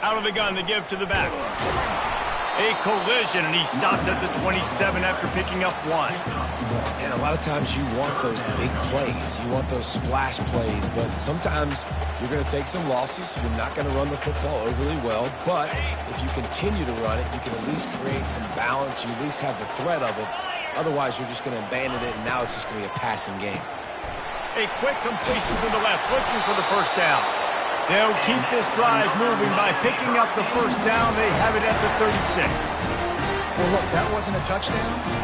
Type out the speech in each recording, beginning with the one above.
Out of the gun to give to the back. A collision, and he stopped at the 27 after picking up 1. And a lot of times you want those big plays. You want those splash plays, but sometimes you're going to take some losses. You're not going to run the football overly well, but if you continue to run it, you can at least create some balance. You at least have the threat of it. Otherwise, you're just going to abandon it, and now it's just going to be a passing game. A quick completion to the left, looking for the first down. They'll keep this drive moving by picking up the first down. They have it at the 36. Well, look, that wasn't a touchdown.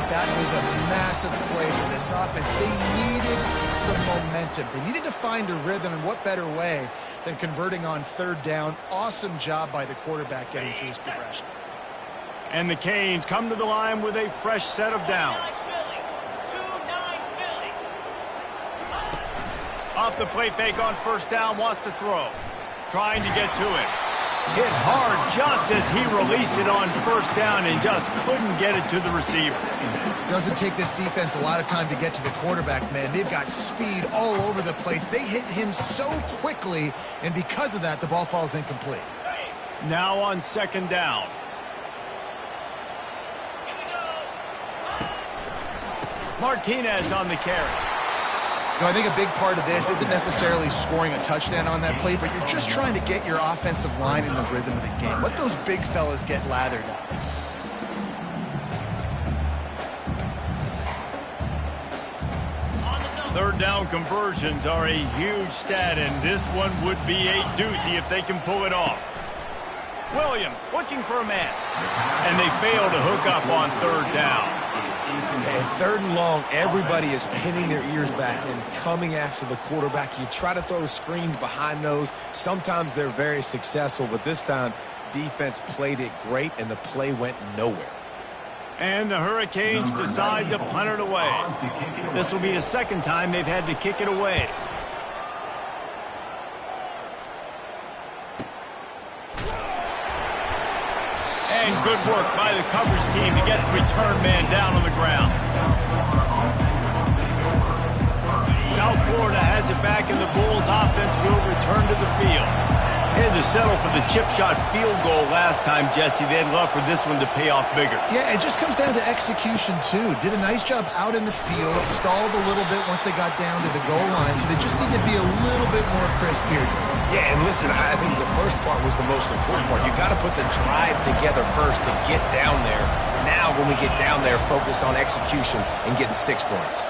That was a massive play for this offense. They needed some momentum. They needed to find a rhythm, and what better way than converting on third down. Awesome job by the quarterback getting through his progression. And the Canes come to the line with a fresh set of downs. Off the play fake on first down, wants to throw. Trying to get to it. Hit hard just as he released it on first down and just couldn't get it to the receiver. Doesn't take this defense a lot of time to get to the quarterback, man. They've got speed all over the place. They hit him so quickly, and because of that, the ball falls incomplete. Now on second down. Martinez on the carry. You know, I think a big part of this isn't necessarily scoring a touchdown on that play, but you're just trying to get your offensive line in the rhythm of the game. Let those big fellas get lathered up. Third down conversions are a huge stat, and this one would be a doozy if they can pull it off. Williams looking for a man, and they fail to hook up on third down. And third and long, everybody is pinning their ears back and coming after the quarterback. You try to throw screens behind those. Sometimes they're very successful, but this time, defense played it great, and the play went nowhere. And the Hurricanes decide to punt it away. This will be the second time they've had to kick it away. And good work by the coverage team to get the return man down on the ground. South Florida has it back, and the Bulls offense will return to the field. They had to settle for the chip shot field goal last time, Jesse. They'd love for this one to pay off bigger. Yeah, it just comes down to execution, too. Did a nice job out in the field, stalled a little bit once they got down to the goal line, so they just need to be a little bit more crisp here. Yeah, and listen, I think the first part was the most important part. You got to put the drive together first to get down there. Now, when we get down there, focus on execution and getting 6 points.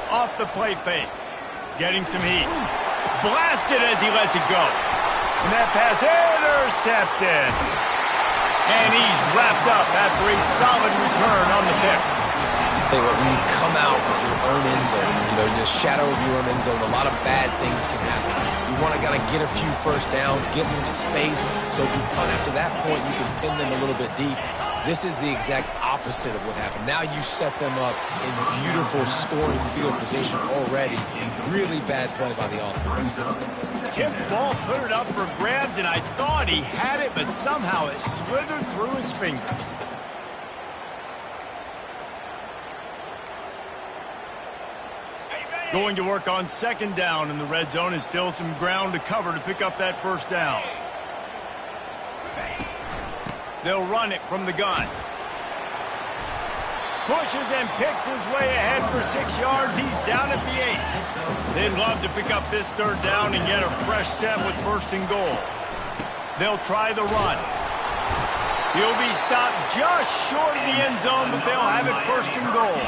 Off the play fake. Getting some heat. Blasted as he lets it go. And that pass intercepted. And he's wrapped up after a solid return on the pick. Tell you what, when you come out of your own end zone, you know, in the shadow of your own end zone, a lot of bad things can happen. You want to kind of get a few first downs, get some space, so if you punt after that point, you can pin them a little bit deep. This is the exact opposite of what happened. Now you set them up in beautiful scoring field position already. Really bad play by the offense. Tip ball, put it up for grabs, and I thought he had it, but somehow it slithered through his fingers. Going to work on second down in the red zone, and still some ground to cover to pick up that first down. They'll run it from the gun. Pushes and picks his way ahead for 6 yards. He's down at the 8. They'd love to pick up this third down and get a fresh set with first and goal. They'll try the run. He'll be stopped just short of the end zone, but they'll have it first and goal.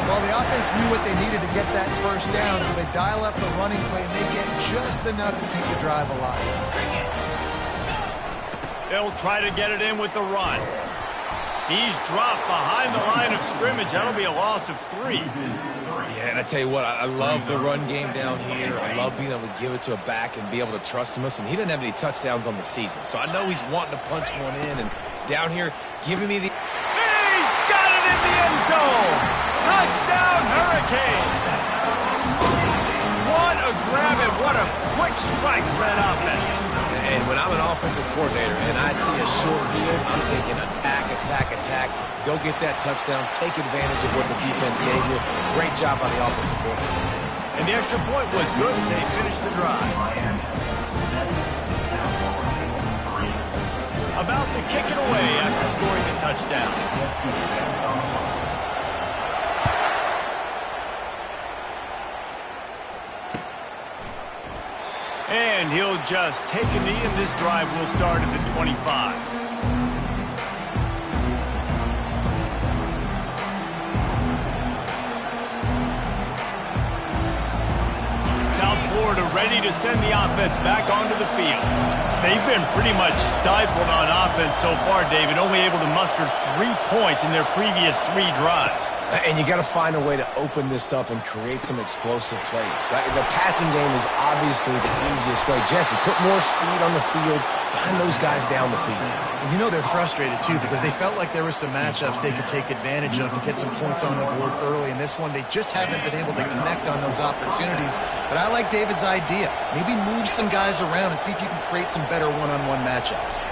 Well, the offense knew what they needed to get that first down, so they dial up the running play, and they get just enough to keep the drive alive. They'll try to get it in with the run. He's dropped behind the line of scrimmage. That'll be a loss of 3. Yeah, and I tell you what, I love the run game down here. I love being able to give it to a back and be able to trust him. Listen, he didn't have any touchdowns on the season, so I know he's wanting to punch one in. And down here, giving me the... He's got it in the end zone! Touchdown, Hurricane! What a grab and what a quick strike for that offense. And when I'm an offensive coordinator and I see a short field, I'm thinking attack, attack, attack. Go get that touchdown. Take advantage of what the defense gave you. Great job by the offensive coordinator. And the extra point was good as they finished the drive. About to kick it away after scoring the touchdown. And he'll just take a knee, and this drive will start at the 25. South Florida ready to send the offense back onto the field. They've been pretty much stifled on offense so far, David, only able to muster 3 points in their previous 3 drives. And you got to find a way to open this up and create some explosive plays. The passing game is obviously the easiest way. Jesse, put more speed on the field. Find those guys down the field. You know they're frustrated, too, because they felt like there were some matchups they could take advantage of to get some points on the board early. In this one, they just haven't been able to connect on those opportunities. But I like David's idea. Maybe move some guys around and see if you can create some better one-on-one matchups.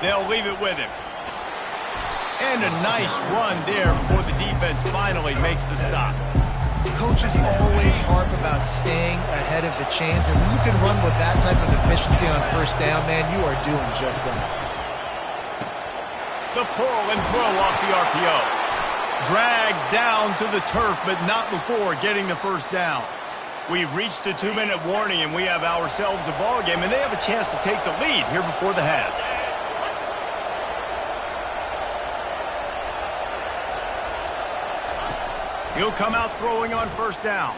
They'll leave it with him. And a nice run there before the defense finally makes the stop. Coaches always harp about staying ahead of the chains, and when you can run with that type of efficiency on first down, man, you are doing just that. The pull and throw off the RPO. Dragged down to the turf, but not before getting the first down. We've reached the 2-minute warning, and we have ourselves a ball game, and they have a chance to take the lead here before the half. He'll come out throwing on first down.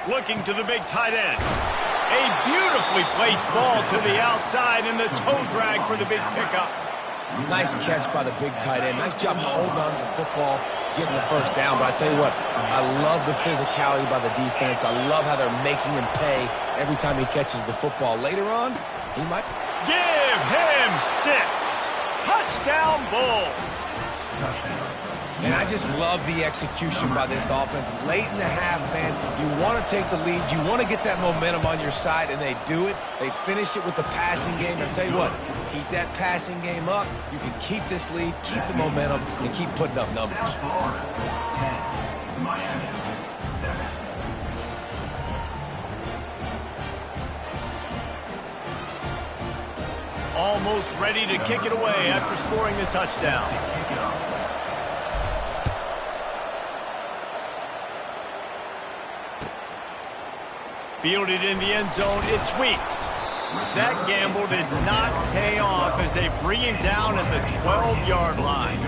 Looking to the big tight end. A beautifully placed ball to the outside and the toe drag for the big pickup. Nice catch by the big tight end. Nice job holding on to the football, getting the first down. But I tell you what, I love the physicality by the defense. I love how they're making him pay every time he catches the football. Later on, he might... Give him 6. Touchdown Bulls. And I just love the execution by this offense. Late in the half, man, you want to take the lead. You want to get that momentum on your side, and they do it. They finish it with the passing game. And I'll tell you what, keep that passing game up. You can keep this lead, keep the momentum, and keep putting up numbers. Almost ready to kick it away after scoring the touchdown. Fielded in the end zone, it's Weeks. That gamble did not pay off as they bring him down at the 12-yard line.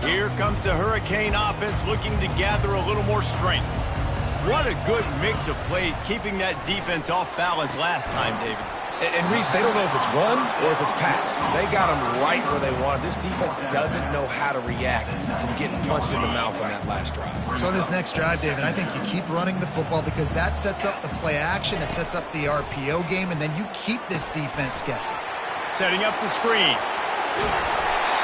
Here comes the Hurricane offense looking to gather a little more strength. What a good mix of plays, keeping that defense off balance last time, David. And Reese, they don't know if it's run or if it's pass. They got them right where they want. This defense doesn't know how to react from getting punched in the mouth on that last drive. So on this next drive, David, I think you keep running the football because that sets up the play action, it sets up the RPO game, and then you keep this defense guessing. Setting up the screen.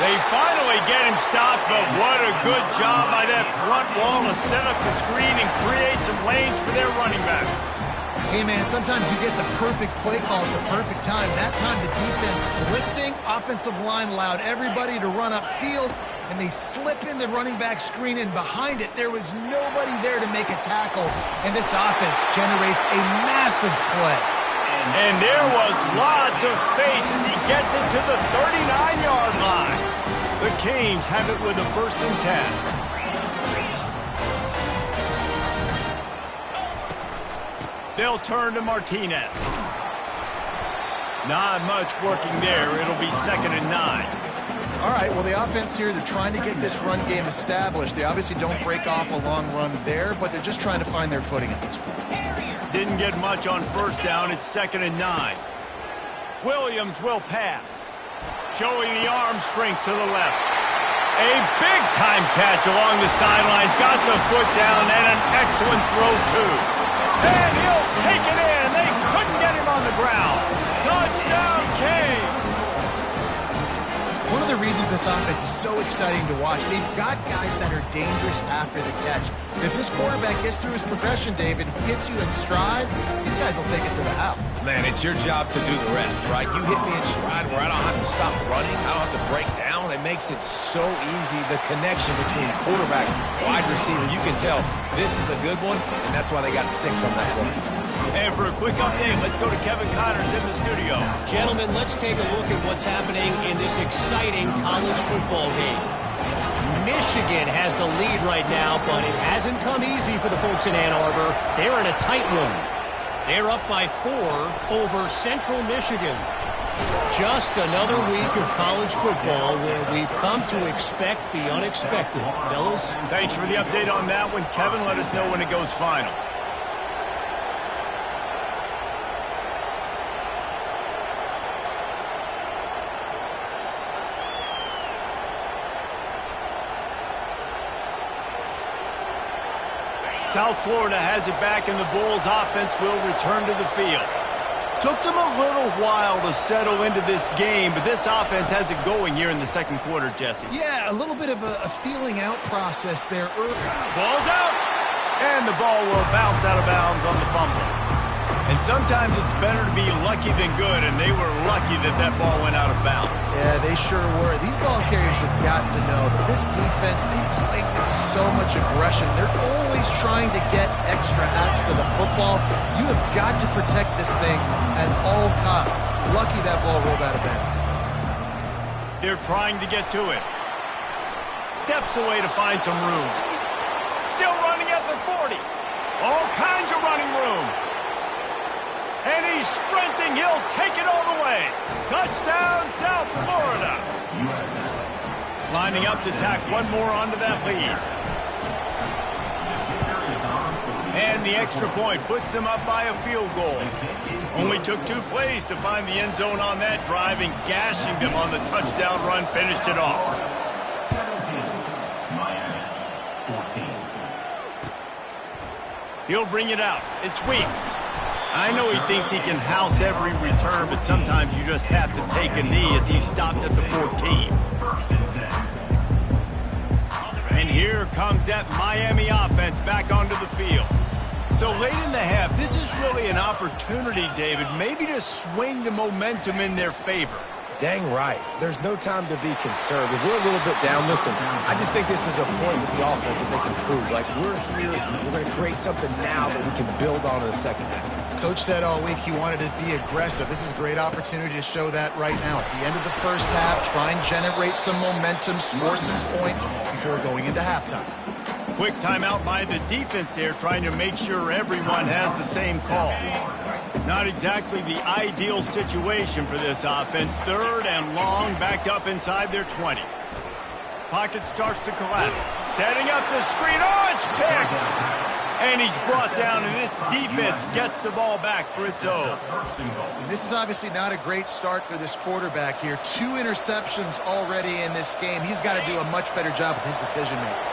They finally get him stopped, but what a good job by that front wall to set up the screen and create some lanes for their running back. Hey, man, sometimes you get the perfect play call at the perfect time. That time the defense blitzing, offensive line allowed everybody to run upfield, and they slip in the running back screen, and behind it there was nobody there to make a tackle, and this offense generates a massive play. And there was lots of space as he gets it to the 39-yard line. The Canes have it with a 1st and 10. They'll turn to Martinez. Not much working there. It'll be 2nd and 9. All right, well, the offense here, they're trying to get this run game established. They obviously don't break off a long run there, but they're just trying to find their footing at this point. Didn't get much on first down. It's 2nd and 9. Williams will pass. Showing the arm strength to the left. A big-time catch along the sidelines. Got the foot down and an excellent throw, too. And he'll take it in. They couldn't get him on the ground. Touchdown, Canes. One of the reasons this offense is so exciting to watch, they've got guys that are dangerous after the catch. If this quarterback gets through his progression, David, hits you in stride, these guys will take it to the house. Man, it's your job to do the rest, right? You hit me in stride where I don't have to stop running. I don't have to break down. I makes it so easy, the connection between quarterback, wide receiver. You can tell this is a good one, and that's why they got 6 on that play. And for a quick update, let's go to Kevin Connors in the studio. Gentlemen, let's take a look at what's happening in this exciting college football game. Michigan has the lead right now, but it hasn't come easy for the folks in Ann Arbor. They're in a tight one. They're up by 4 over Central Michigan. Just another week of college football where we've come to expect the unexpected. Fellas? Thanks for the update on that one, Kevin. Let us know when it goes final. South Florida has it back, and the Bulls offense will return to the field. Took them a little while to settle into this game, but this offense has it going here in the second quarter, Jesse. Yeah, a little bit of a feeling out process there. Ball's out, and the ball will bounce out of bounds on the fumble. And sometimes it's better to be lucky than good, and they were lucky that that ball went out of bounds. Yeah, they sure were. These ball carriers have got to know that this defense, they play with so much aggression. They're always trying to get extra hats to the football. You have got to protect this thing at all costs. Lucky that ball rolled out of bounds. They're trying to get to it. Steps away to find some room. Still running at the 40. All kinds of running room. And he's sprinting. He'll take it all the way. Touchdown, South Florida. Lining up to tack one more onto that lead. And the extra point puts them up by a field goal. Only took 2 plays to find the end zone on that drive, and gashing them on the touchdown run finished it off. 14. He'll bring it out. It's Weeks. I know he thinks he can house every return, but sometimes you just have to take a knee as he stopped at the 14. And here comes that Miami offense back onto the field. So late in the half, this is really an opportunity, David, maybe to swing the momentum in their favor. Dang right. There's no time to be conservative. We're a little bit down. Listen, I just think this is a point with the offense that they can prove. Like, we're here, we're going to create something now that we can build on in the second half. Coach said all week he wanted to be aggressive. This is a great opportunity to show that right now. At the end of the first half, try and generate some momentum, score some points before going into halftime. Quick timeout by the defense there, trying to make sure everyone has the same call. Not exactly the ideal situation for this offense. 3rd and long, backed up inside their 20. Pocket starts to collapse. Setting up the screen. Oh, it's picked! And he's brought down, and this defense gets the ball back for its own. This is obviously not a great start for this quarterback here. 2 interceptions already in this game. He's got to do a much better job with his decision-making.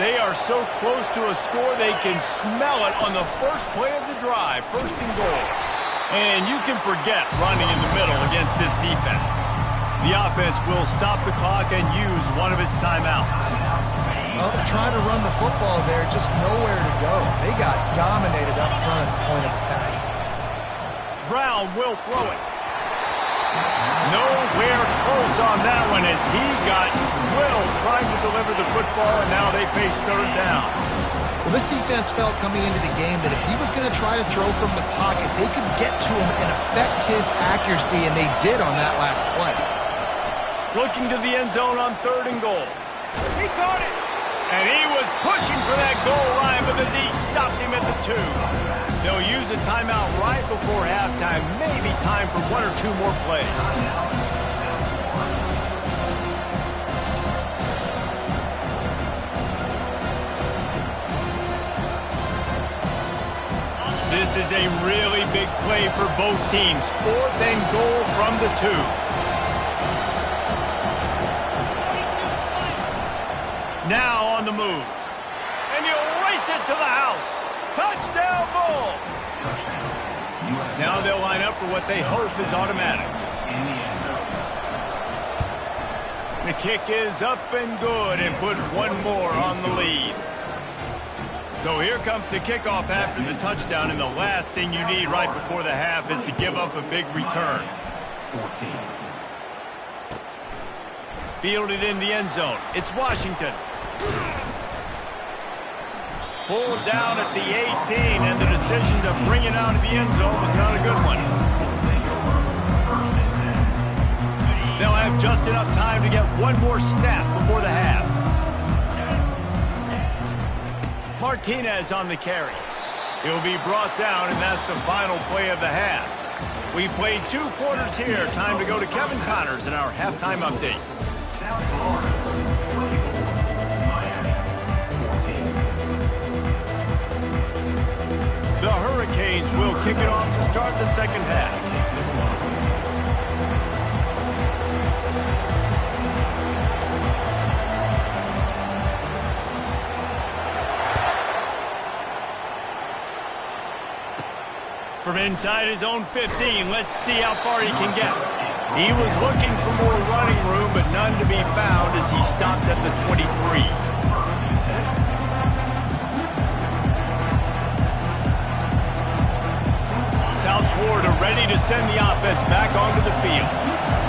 They are so close to a score, they can smell it on the first play of the drive, 1st and goal. And you can forget running in the middle against this defense. The offense will stop the clock and use one of its timeouts. Well, they're trying to run the football there, just nowhere to go. They got dominated up front at the point of attack. Brown will throw it. Nowhere close on that one as he got drilled trying to deliver the football, and now they face 3rd down. Well, this defense felt coming into the game that if he was going to try to throw from the pocket, they could get to him and affect his accuracy, and they did on that last play. Looking to the end zone on 3rd and goal. He caught it! And he was pushing for that goal line, but the D stopped him at the 2. They'll use a timeout right before halftime. Maybe time for 1 or 2 more plays. This is a really big play for both teams. 4th and goal from the 2. Now on the move. And he'll race it to the house. Touchdown, Bulls. Now they'll line up for what they hope is automatic. The kick is up and good and put 1 more on the lead. So here comes the kickoff after the touchdown, and the last thing you need right before the half is to give up a big return. 14. Fielded in the end zone. It's Washington. Pulled down at the 18, and the decision to bring it out of the end zone was not a good one. They'll have just enough time to get one more snap before the half. Martinez on the carry. He'll be brought down, and that's the final play of the half. We played 2 quarters here. Time to go to Kevin Connors in our halftime update. The Hurricanes will kick it off to start the second half. From inside his own 15, let's see how far he can get. He was looking for more running room, but none to be found as he stopped at the 23. South Florida ready to send the offense back onto the field.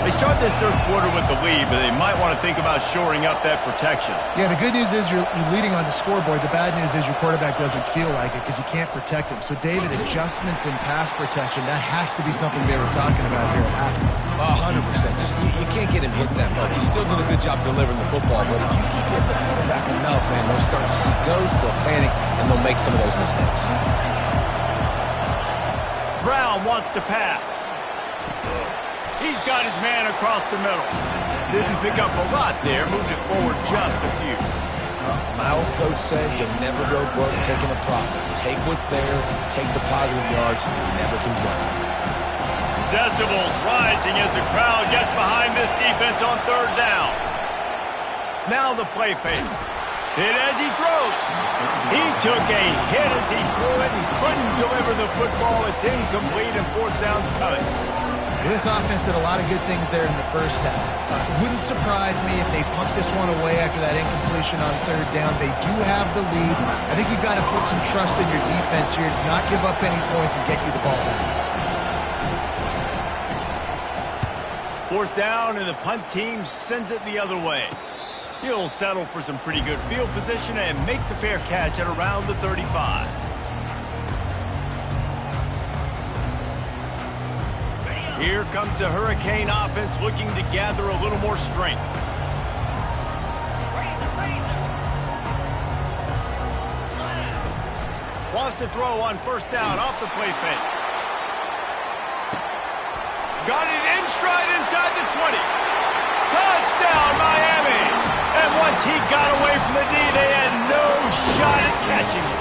They start this third quarter with the lead, but they might want to think about shoring up that protection. Yeah, the good news is you're leading on the scoreboard. The bad news is your quarterback doesn't feel like it because you can't protect him. So, David, adjustments in pass protection, that has to be something they were talking about here at halftime. 100%. Just you can't get him hit that much. He's still doing a good job delivering the football, but if you keep hitting the quarterback enough, man, they'll start to see ghosts, they'll panic, and they'll make some of those mistakes. Brown wants to pass. He's got his man across the middle. Didn't pick up a lot there. Moved it forward just a few. My old coach said you'll never go broke taking a profit. Take what's there, take the positive yards, and never complain. Decibels rising as the crowd gets behind this defense on third down. Now the play fake. Hit as he throws. He took a hit as he threw it and couldn't deliver the football. It's incomplete and fourth down's coming. This offense did a lot of good things there in the first half. It wouldn't surprise me if they punt this one away after that incompletion on third down. They do have the lead. I think you've got to put some trust in your defense here to not give up any points and get you the ball back. Fourth down, and the punt team sends it the other way. He'll settle for some pretty good field position and make the fair catch at around the 35. Here comes the Hurricane offense looking to gather a little more strength. Wants to throw on first down off the play fake. Got it in stride inside the 20. Touchdown, Miami! And once he got away from the D, they had no shot at catching him.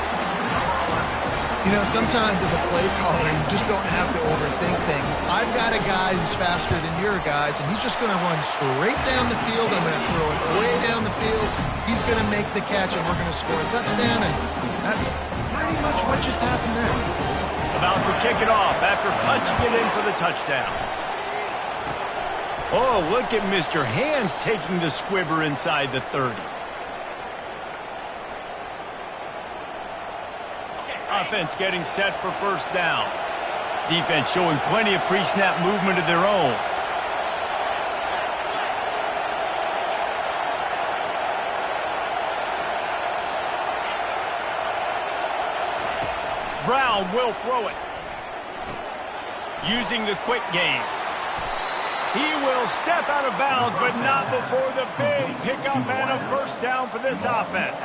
You know, sometimes as a play caller, you just don't have to overthink things. I've got a guy who's faster than your guys, and he's just going to run straight down the field. I'm going to throw it way down the field. He's going to make the catch, and we're going to score a touchdown, and that's pretty much what just happened there. About to kick it off after punching it in for the touchdown. Oh, look at Mr. Hands taking the squibber inside the 30. Offense getting set for first down. Defense showing plenty of pre-snap movement of their own. Brown will throw it. Using the quick game. He will step out of bounds, but not before the big pickup and a first down for this offense.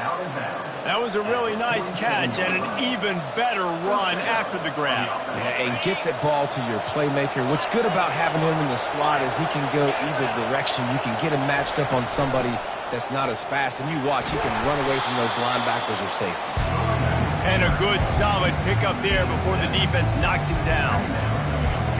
That was a really nice catch and an even better run after the grab. Yeah, and get that ball to your playmaker. What's good about having him in the slot is he can go either direction. You can get him matched up on somebody that's not as fast, and you watch, he can run away from those linebackers or safeties. And a good, solid pickup there before the defense knocks him down.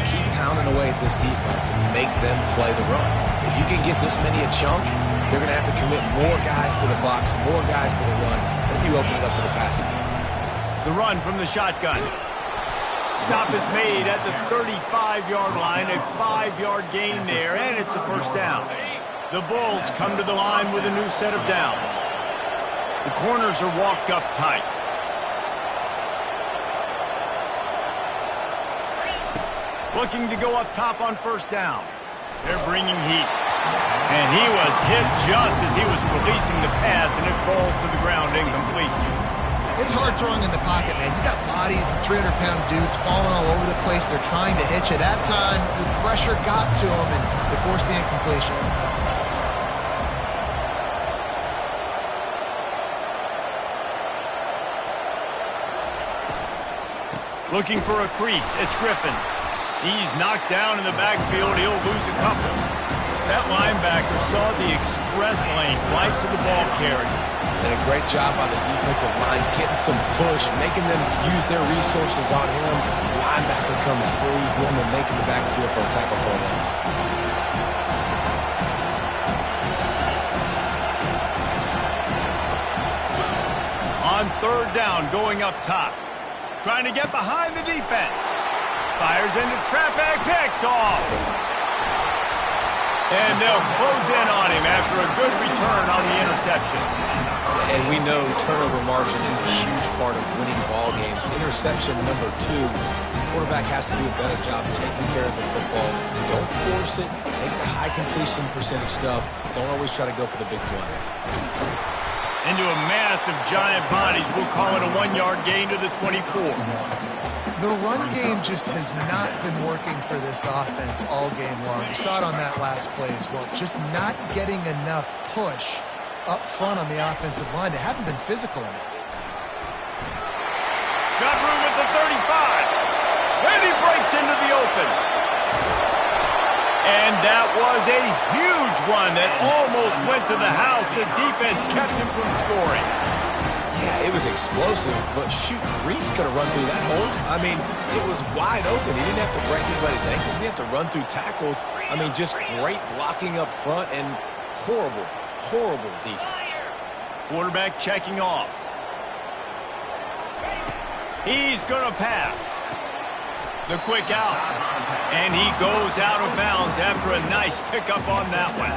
Keep pounding away at this defense and make them play the run. If you can get this many a chunk, they're going to have to commit more guys to the box, more guys to the run, then you open it up for the passing game. The run from the shotgun. Stop is made at the 35-yard line, a 5-yard gain there, and it's a first down. The Bulls come to the line with a new set of downs. The corners are walked up tight. Looking to go up top on first down. They're bringing heat. And he was hit just as he was releasing the pass, and it falls to the ground incomplete. It's hard throwing in the pocket, man. You got bodies and 300-pound dudes falling all over the place. They're trying to hit you. That time, the pressure got to him, and it forced the incompletion. Looking for a crease. It's Griffin. He's knocked down in the backfield. He'll lose a couple. That linebacker saw the express lane right to the ball carrier. And a great job on the defensive line, getting some push, making them use their resources on him. The linebacker comes free, boom, and making the backfield for a tackle for a loss. On third down, going up top. Trying to get behind the defense. Fires into traffic, picked off. And they'll close in on him after a good return on the interception. And we know turnover margin is a huge part of winning ball games. Interception number 2. The quarterback has to do a better job taking care of the football. Don't force it. Take the high completion percentage stuff. Don't always try to go for the big play. Into a mass of giant bodies. We'll call it a 1-yard gain to the 24. The run game just has not been working for this offense all game long. You saw it on that last play as well. Just not getting enough push up front on the offensive line. They haven't been physical enough. Got room at the 35. And he breaks into the open. And that was a huge one that almost went to the house. The defense kept him from scoring. Yeah, it was explosive, but shoot, Reese could have run through that hole. I mean, it was wide open. He didn't have to break anybody's ankles. He didn't have to run through tackles. I mean, just great blocking up front and horrible, horrible defense. Quarterback checking off. He's going to pass. The quick out. And he goes out of bounds after a nice pickup on that one.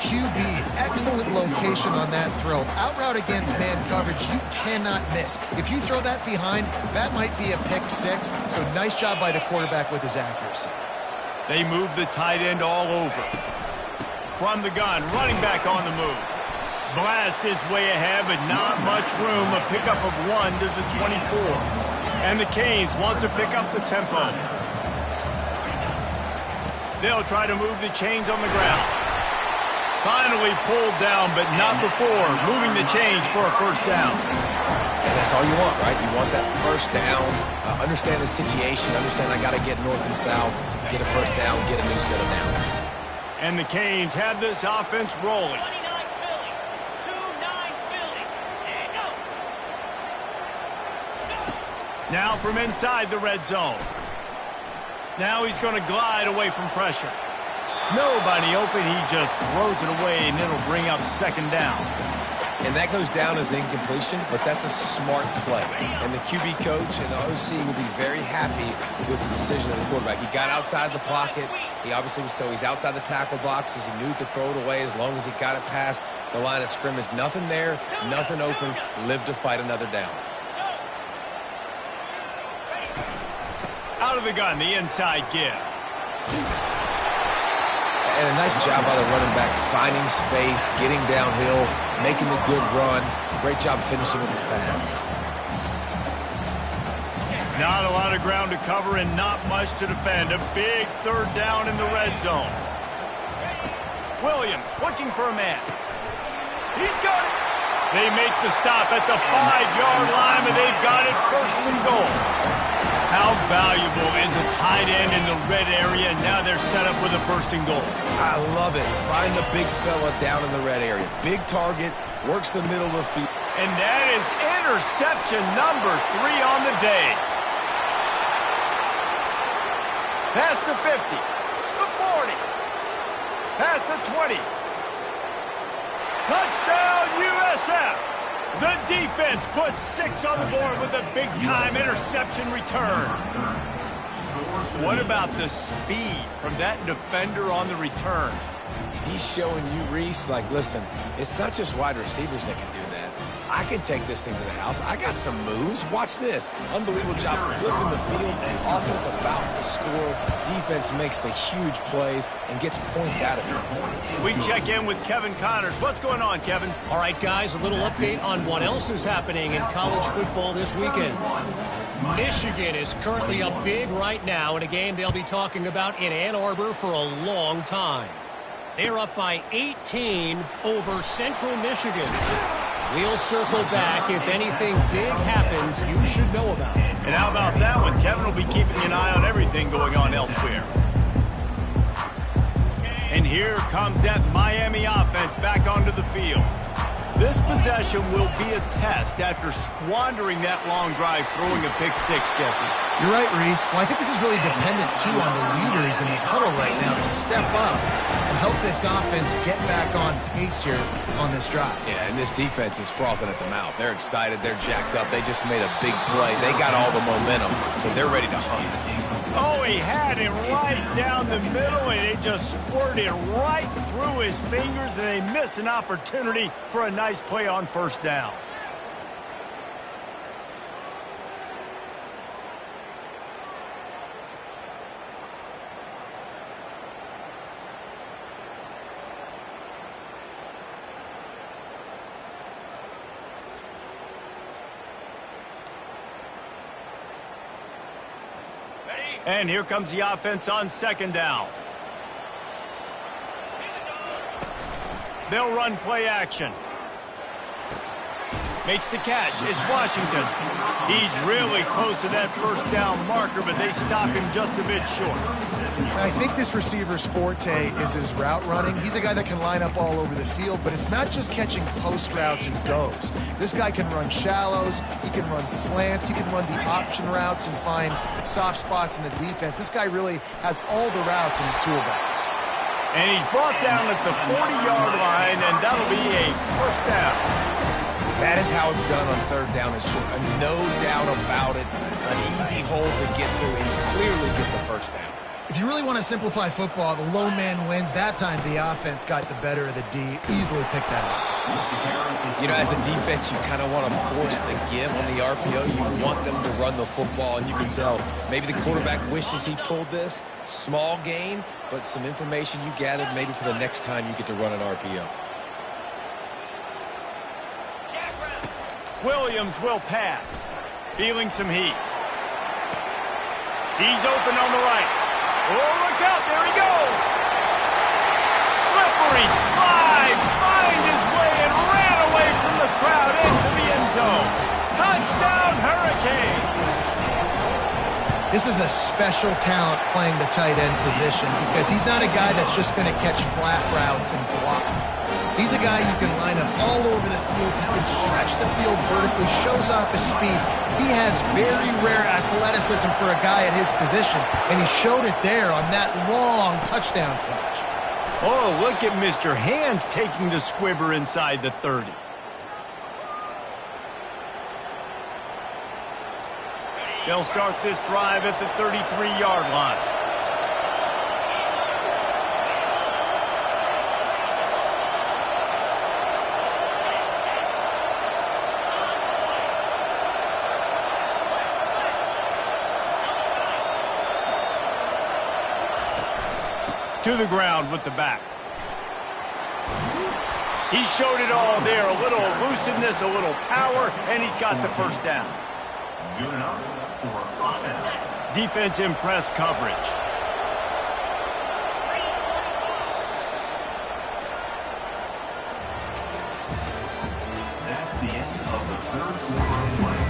QB, excellent location on that throw. Out route against man coverage, you cannot miss. If you throw that behind, that might be a pick 6. So nice job by the quarterback with his accuracy. They move the tight end all over. From the gun, running back on the move. Blast his way ahead, but not much room. A pickup of 1 to the 24. And the Canes want to pick up the tempo. They'll try to move the chains on the ground. Finally pulled down, but not before moving the chains for a first down. And that's all you want, right? You want that first down. Understand the situation. Understand I got to get north and south. Get a first down. Get a new set of downs. And the Canes have this offense rolling. Now from inside the red zone. Now he's going to glide away from pressure. Nobody open, he just throws it away, and it'll bring up second down. And that goes down as incompletion, but that's a smart play. And the QB coach and the OC will be very happy with the decision of the quarterback. He got outside the pocket. He obviously was, so he's outside the tackle boxes. He knew he could throw it away as long as he got it past the line of scrimmage. Nothing there, nothing open. Lived to fight another down. Out of the gun, the inside give. And a nice job by the running back, finding space, getting downhill, making a good run. Great job finishing with his pads. Not a lot of ground to cover and not much to defend. A big third down in the red zone. Williams looking for a man. He's got it. They make the stop at the 5-yard line, and they've got it first and goal. How valuable is a tight end in the red area? Now they're set up with a first and goal. I love it. Find the big fella down in the red area. Big target, works the middle of the field. And that is interception number 3 on the day. Pass to 50, the 40, pass to 20. Touchdown USF. The defense puts 6 on the board with a big-time interception return. What about the speed from that defender on the return? He's showing you, Reese, like, listen, it's not just wide receivers that can do that. I can take this thing to the house. I got some moves. Watch this. Unbelievable job flipping the field. Offense about to score. Defense makes the huge plays and gets points out of it. We check in with Kevin Connors. What's going on, Kevin? All right, guys, a little update on what else is happening in college football this weekend. Michigan is currently up big right now in a game they'll be talking about in Ann Arbor for a long time. They're up by 18 over Central Michigan. We'll circle back if anything big happens you should know about. And how about that one? Kevin will be keeping an eye on everything going on elsewhere. And here comes that Miami offense back onto the field. This possession will be a test after squandering that long drive throwing a pick six, Jesse. You're right, Reese. Well, I think this is really dependent, too, on the leaders in this huddle right now to step up and help this offense get back on pace here on this drive. Yeah, and this defense is frothing at the mouth. They're excited. They're jacked up. They just made a big play. They got all the momentum, so they're ready to hunt. Oh, he had it right down the middle, and it just squirted right through his fingers, and they miss an opportunity for a nice play on first down. And here comes the offense on second down. They'll run play action. Makes the catch. It's Washington. He's really close to that first down marker, but they stop him just a bit short. I think this receiver's forte is his route running. He's a guy that can line up all over the field, but it's not just catching post routes and goes. This guy can run shallows, he can run slants, he can run the option routes and find soft spots in the defense. This guy really has all the routes in his toolbox. And he's brought down at the 40-yard line, and that'll be a first down. That is how it's done on third down and short. No doubt about it. An easy hole to get through and clearly get the first down. If you really want to simplify football, the low man wins. That time the offense got the better of the D. Easily picked that up. You know, as a defense, you kind of want to force the give on the RPO. You want them to run the football, and you can tell maybe the quarterback wishes he pulled this. Small gain, but some information you gathered maybe for the next time you get to run an RPO. Williams will pass. Feeling some heat. He's open on the right. Oh, look out. There he goes. Slippery slide. Find his way and ran away from the crowd into the end zone. Touchdown, Hurricane. This is a special talent playing the tight end position because he's not a guy that's just going to catch flat routes and block. He's a guy you can line up all over the field. He can stretch the field vertically, shows off his speed. He has very rare athleticism for a guy at his position, and he showed it there on that long touchdown catch. Oh, look at Mr. Hands taking the squibber inside the 30. They'll start this drive at the 33-yard line. To the ground with the back. He showed it all there. A little elusiveness, a little power, and he's got the first down. Good enough for first down. Defense in press coverage. That's the end of the third quarter of play.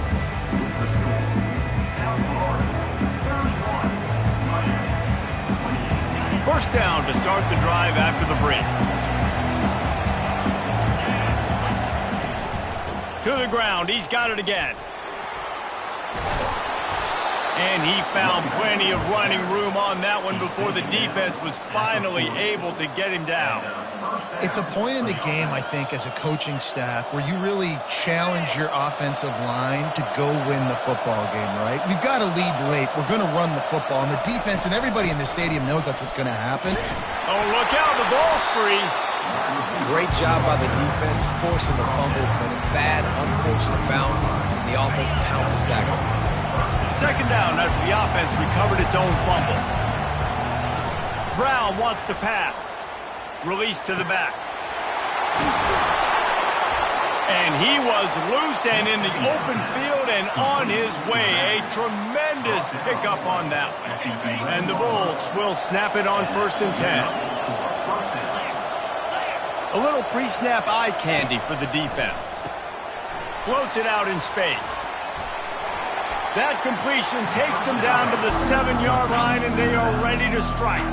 The score, South Florida, 31, Miami, 28. First down to start the drive after the break. To the ground. He's got it again. And he found plenty of running room on that one before the defense was finally able to get him down. It's a point in the game, I think, as a coaching staff where you really challenge your offensive line to go win the football game, right? We've got to lead late. We're going to run the football. And the defense and everybody in the stadium knows that's what's going to happen. Oh, look out. The ball's free. Great job by the defense forcing the fumble, but a bad, unfortunate bounce, and the offense pounces back on it. Second down after the offense recovered its own fumble. Brown wants to pass. Release to the back. And he was loose and in the open field and on his way. A tremendous pickup on that one. And the Bulls will snap it on 1st and 10. A little pre-snap eye candy for the defense. Floats it out in space. That completion takes them down to the 7-yard line, and they are ready to strike.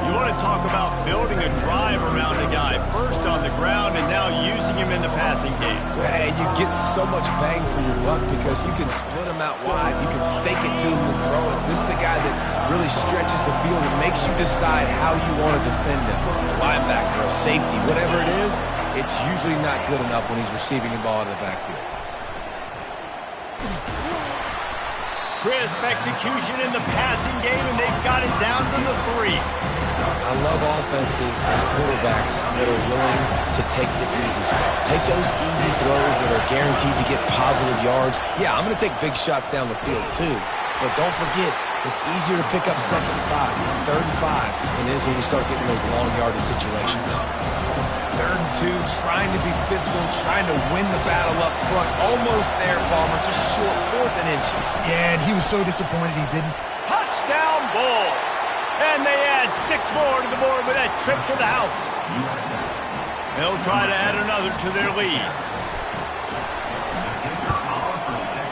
You want to talk about building a drive around a guy. First on the ground and now using him in the passing game. And you get so much bang for your buck because you can split him out wide. You can fake it to him and throw it. This is the guy that really stretches the field and makes you decide how you want to defend him. A linebacker, a safety, whatever it is, it's usually not good enough when he's receiving the ball out of the backfield. Crisp execution in the passing game, and they've got it down to the 3. I love offenses and quarterbacks that are willing to take the easy stuff. Take those easy throws that are guaranteed to get positive yards. Yeah, I'm going to take big shots down the field too, but don't forget, it's easier to pick up 2nd and 5, 3rd and 5 than it is when we start getting those long yardage situations. 3rd and 2, trying to be physical, trying to win the battle up front. Almost there, Palmer, just short, 4th and inches. Yeah, and he was so disappointed he didn't. Touchdown Bulls! And they add 6 more to the board with that trip to the house. They'll try to add another to their lead.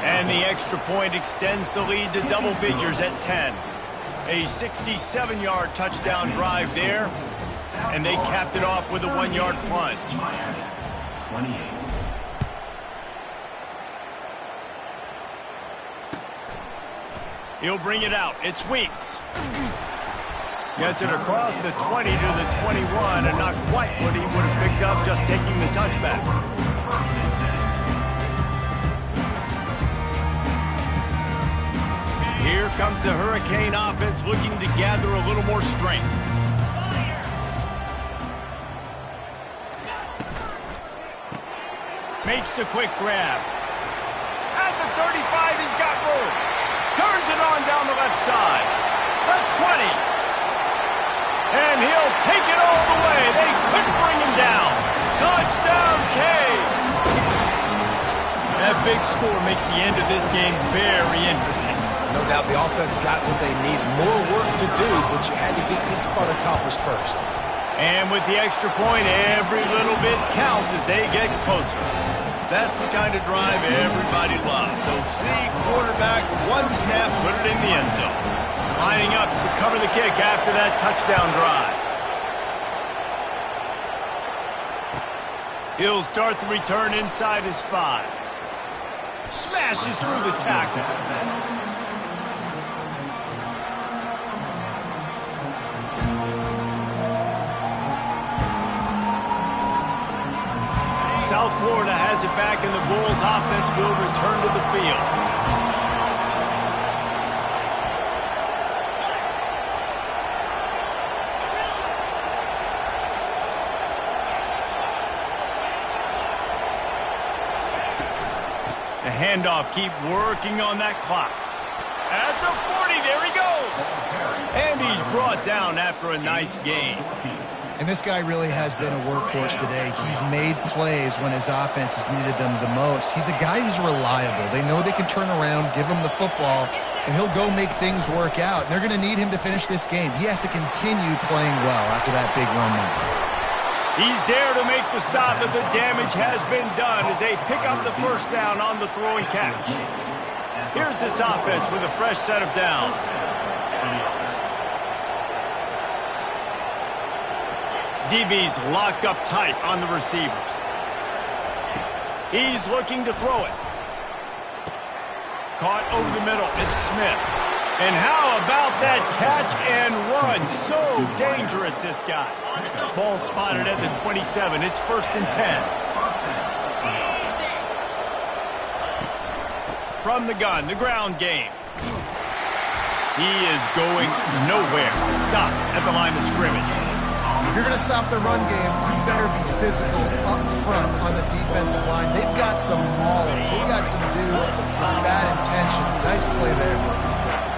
And the extra point extends the lead to double figures at 10. A 67-yard touchdown drive there. And they capped it off with a 1-yard plunge. 28. He'll bring it out. It's Weeks. Gets it across the 20 to the 21, and not quite what he would have picked up just taking the touchback. Here comes the Hurricane offense looking to gather a little more strength. Makes the quick grab. At the 35, he's got room. Turns it on down the left side. The 20. And he'll take it all the way. They couldn't bring him down. Touchdown, Cavs. That big score makes the end of this game very interesting. No doubt the offense got what they need. More work to do, but you had to get this part accomplished first. And with the extra point, every little bit counts as they get closer. That's the kind of drive everybody loves. So see quarterback, one snap, put it in the end zone. Lining up to cover the kick after that touchdown drive. He'll start the return inside his 5. Smashes through the tackle. South Florida has it back, and the Bulls offense will return to the field. The handoff, keep working on that clock. At the 40, there he goes. And he's brought down after a nice gain. And this guy really has been a workhorse today. He's made plays when his offense has needed them the most. He's a guy who's reliable. They know they can turn around, give him the football, and he'll go make things work out. And they're going to need him to finish this game. He has to continue playing well after that big run there. He's there to make the stop, but the damage has been done as they pick up the first down on the throw and catch. Here's this offense with a fresh set of downs. DB's locked up tight on the receivers. He's looking to throw it. Caught over the middle. It's Smith. And how about that catch and run? So dangerous, this guy. Ball spotted at the 27. It's 1st and 10. From the gun, the ground game. He is going nowhere. Stop at the line of scrimmage. If you're going to stop the run game, you better be physical up front on the defensive line. They've got some maulers. They've got some dudes with bad intentions. Nice play there.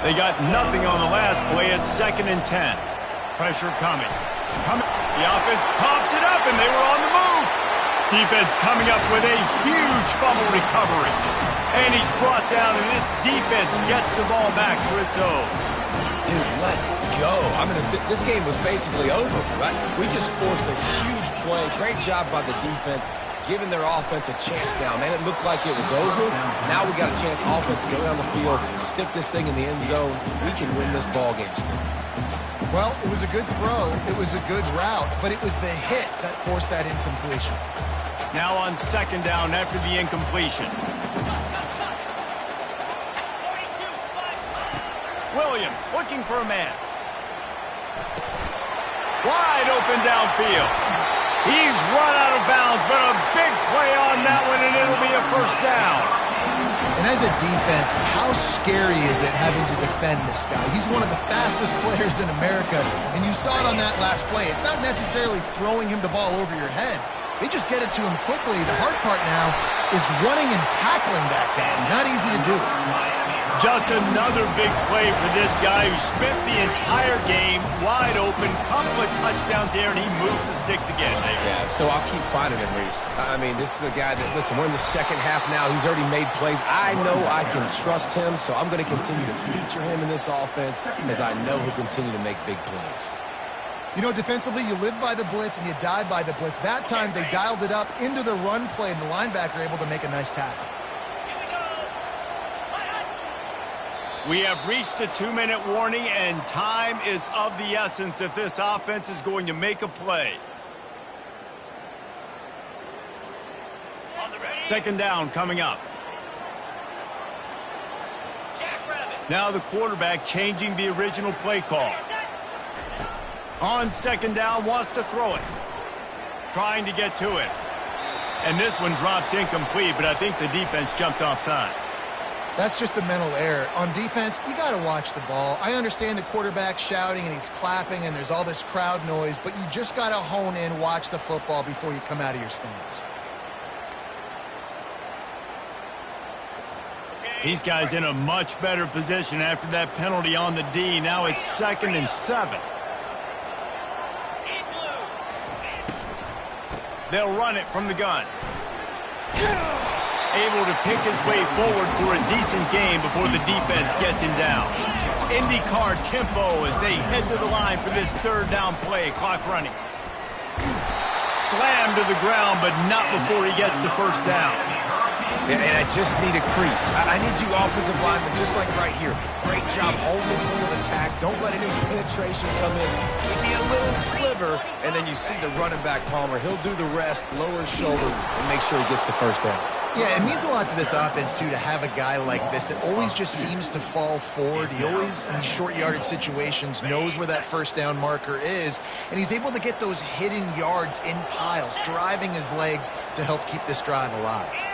They got nothing on the last play. It's 2nd and 10. Pressure coming. The offense coughs it up, and they were on the move. Defense coming up with a huge fumble recovery. And he's brought down, and this defense gets the ball back for its own. Dude, let's go. This game was basically over, right? We just forced a huge play. Great job by the defense, giving their offense a chance now. Man, it looked like it was over. Now we got a chance, offense, go down the field, stick this thing in the end zone. We can win this ball game still. Well, it was a good throw. It was a good route, but it was the hit that forced that incompletion. Now on 2nd down after the incompletion. Williams looking for a man. Wide open downfield. He's run out of bounds, but a big play on that one, and it'll be a 1st down. And as a defense, how scary is it having to defend this guy? He's one of the fastest players in America, and you saw it on that last play. It's not necessarily throwing him the ball over your head. They just get it to him quickly. The hard part now is running and tackling that guy. Not easy to do. Just another big play for this guy who spent the entire game wide open, couple of touchdowns there, and he moves the sticks again. Yeah, so I'll keep finding him, Reese. I mean, this is a guy that, listen, we're in the 2nd half now. He's already made plays. I know I can trust him, so I'm going to continue to feature him in this offense because I know he'll continue to make big plays. You know, defensively, you live by the blitz and you die by the blitz. That time, they dialed it up into the run play, and the linebacker able to make a nice tackle. We have reached the 2-minute warning, and time is of the essence if this offense is going to make a play. 2nd down coming up. Now the quarterback changing the original play call. On 2nd down, wants to throw it. Trying to get to it. And this one drops incomplete, but I think the defense jumped offside. That's just a mental error. On defense, you got to watch the ball. I understand the quarterback shouting and he's clapping and there's all this crowd noise, but you just got to hone in, watch the football before you come out of your stance. These guys in a much better position after that penalty on the D. Now it's 2nd and 7. They'll run it from the gun. Able to pick his way forward for a decent game before the defense gets him down. IndyCar tempo as they head to the line for this 3rd down play. Clock running. Slammed to the ground, but not before he gets the 1st down. Yeah, and I just need a crease. I need you offensive linemen, just like right here. Great job holding the point of attack. Don't let any penetration come in. Give me a little sliver, and then you see the running back, Palmer. He'll do the rest, lower his shoulder, and make sure he gets the 1st down. Yeah, it means a lot to this offense, too, to have a guy like this that always just seems to fall forward. He always, in these short yardage situations, knows where that 1st down marker is, and he's able to get those hidden yards in piles, driving his legs to help keep this drive alive.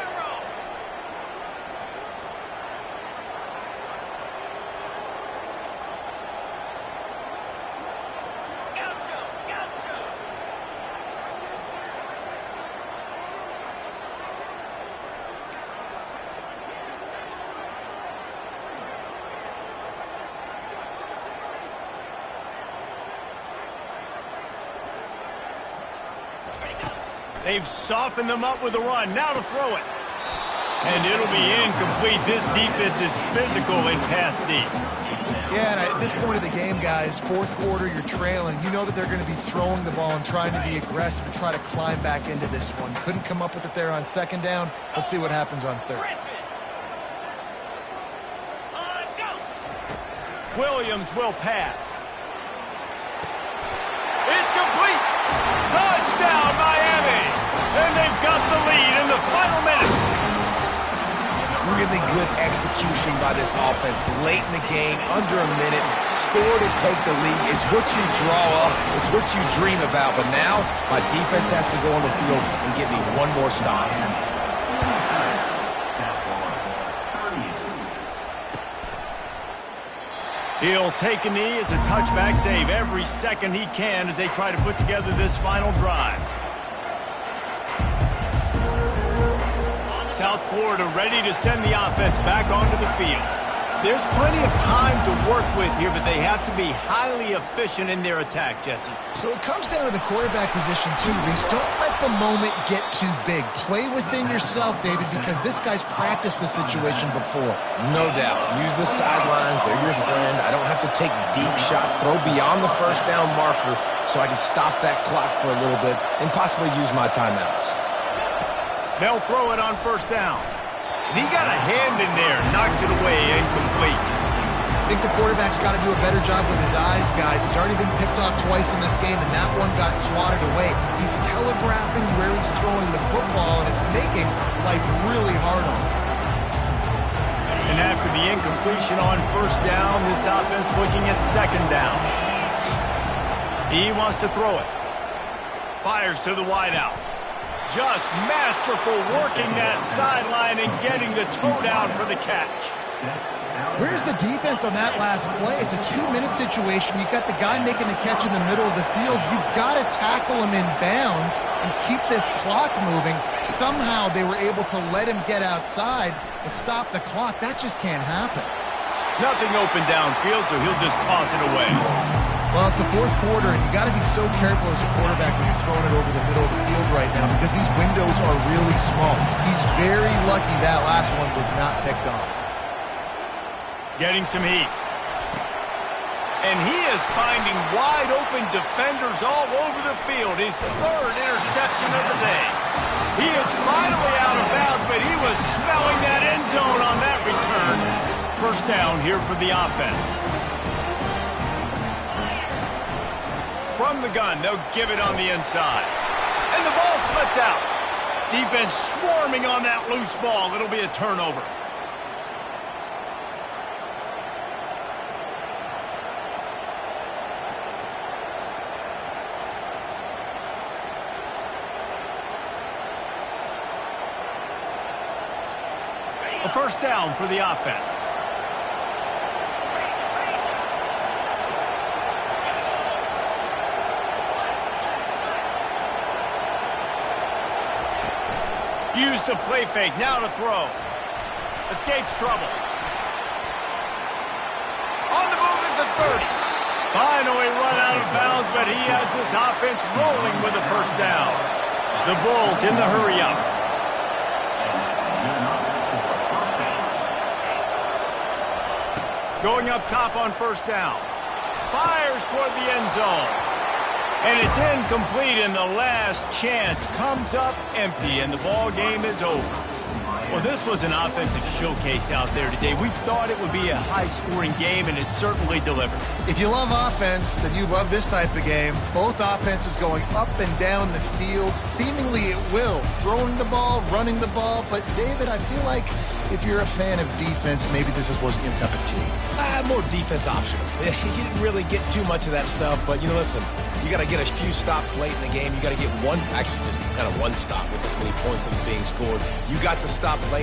They've softened them up with a run. Now to throw it. And it'll be incomplete. This defense is physical in pass deep. Yeah, and at this point of the game, guys, 4th quarter, you're trailing. You know that they're going to be throwing the ball and trying to be aggressive and try to climb back into this one. Couldn't come up with it there on 2nd down. Let's see what happens on 3rd. Williams will pass. It's complete. Touchdown, Miami. And they've got the lead in the final minute. Really good execution by this offense late in the game, under a minute, score to take the lead. It's what you draw up. It's what you dream about. But now my defense has to go on the field and get me one more stop. He'll take a knee. It's a touchback save every second he can as they try to put together this final drive. South Florida ready to send the offense back onto the field. There's plenty of time to work with here, but they have to be highly efficient in their attack, Jesse. So it comes down to the quarterback position too, Reese. Don't let the moment get too big. Play within yourself, David, because this guy's practiced the situation before. No doubt. Use the sidelines. They're your friend. I don't have to take deep shots, throw beyond the first down marker so I can stop that clock for a little bit and possibly use my timeouts. They'll throw it on first down. And he got a hand in there, knocks it away, incomplete. I think the quarterback's got to do a better job with his eyes, guys. He's already been picked off twice in this game, and that one got swatted away. He's telegraphing where he's throwing the football, and it's making life really hard on him. And after the incompletion on first down, this offense looking at second down. He wants to throw it. Fires to the wideout. Just masterful working that sideline and getting the toe down for the catch. Where's the defense on that last play? It's a 2-minute situation. You've got the guy making the catch in the middle of the field. You've got to tackle him in bounds and keep this clock moving. Somehow they were able to let him get outside and stop the clock. That just can't happen. Nothing open downfield, so he'll just toss it away. Well, it's the fourth quarter, and you got to be so careful as a quarterback when you're throwing it over the middle of the field right now because these windows are really small. He's very lucky that last one was not picked off. Getting some heat. And he is finding wide open defenders all over the field. His third interception of the day. He is finally out of bounds, but he was smelling that end zone on that return. First down here for the offense. From the gun, they'll give it on the inside. And the ball slipped out. Defense swarming on that loose ball. It'll be a turnover. A first down for the offense. Use the play fake, now to throw. Escapes trouble. On the move at the 30. Finally run out of bounds, but he has this offense rolling with a first down. The Bulls in the hurry-up. Going up top on first down. Fires toward the end zone. And it's incomplete, and the last chance comes up empty, and the ball game is over. Well, this was an offensive showcase out there today. We thought it would be a high-scoring game, and it certainly delivered. If you love offense, then you love this type of game. Both offenses going up and down the field, seemingly at will. Throwing the ball, running the ball. But, David, I feel like if you're a fan of defense, maybe this wasn't your cup of tea. More defense optional. You didn't really get too much of that stuff, but, listen, you got to get a few stops late in the game. You got to get one, actually just kind of one stop with this many points that was being scored. You got the stop late.